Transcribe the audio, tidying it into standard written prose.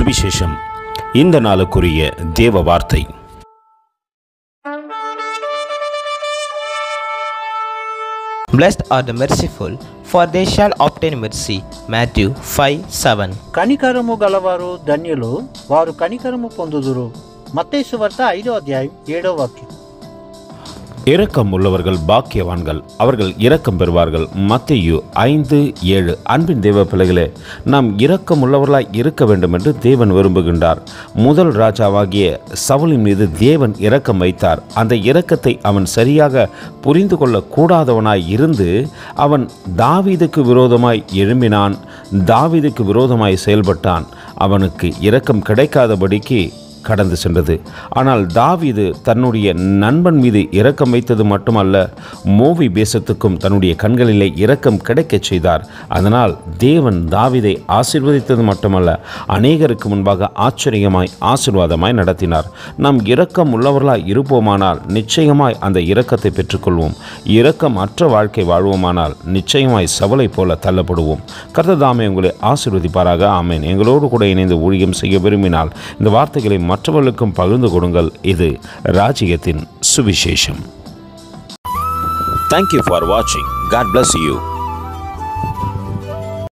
சுவிசேஷம். இந்த நாளுக்குரிய தேவ வார்த்தை. Blessed are the merciful, for they shall obtain mercy. Matthew 5:7. కనికరము గలవారు ధన్యులు, వారు కనికరము పొందుదురు. మత్తయి సువార్త 5వ అధ్యాయం 7వ వాక్యం. இரக்கம் உள்ளவர்கள் பாக்கியவான்கள், அவர்கள் இரக்கம் பெறுவார்கள். மத்தேயு 5:7. அன்பின் தேவ பிள்ளைகளே, நாம் இரக்கம் உள்ளவர்களாய் இருக்க வேண்டும் என்று தேவன் விரும்புகின்றார். முதல் ராஜாவாகிய சவுலின் மீது தேவன் இரக்கம் வைத்தார். அந்த இரக்கத்தை அவன் சரியாக புரிந்து கொள்ள கூடாதவனாய் இருந்து அவன் தாவீதுக்கு விரோதமாய் எழும்பினான், தாவீதுக்கு விரோதமாய் செயல்பட்டான். அவனுக்கு இரக்கம் கிடைக்காதபடிக்கு கடந்து சென்றது. ஆனால் தாவீது தன்னுடைய நண்பன் மீது இரக்கம் வைத்தது மட்டுமல்ல, மோவி தேசத்துக்கும் தன்னுடைய கண்களிலே இரக்கம் கிடைக்கச் செய்தார். அதனால் தேவன் தாவீதை ஆசீர்வதித்தது மட்டுமல்ல, அநேகருக்கு முன்பாக ஆச்சரியமாய் ஆசீர்வாதமாய் நடத்தினார். நாம் இரக்கம் உள்ளவர்களாய் இருப்போமானால் நிச்சயமாய் அந்த இரக்கத்தை பெற்றுக்கொள்வோம். இரக்கம் அற்ற வாழ்க்கை வாழ்வோமானால் நிச்சயமாய் சவலை போல தள்ளப்படுவோம். கர்த்தர் தாமே உங்களை ஆசீர்வதிப்பாராக. ஆமென். எங்களோடு கூட இணைந்து ஊழியம் செய்ய விரும்பினால் இந்த வார்த்தைகளை மற்றவர்களுக்கும் பகிர்ந்து கொடுங்கள். இது ராஜ்யத்தின் சுவிசேஷம். Thank you for watching. God bless you.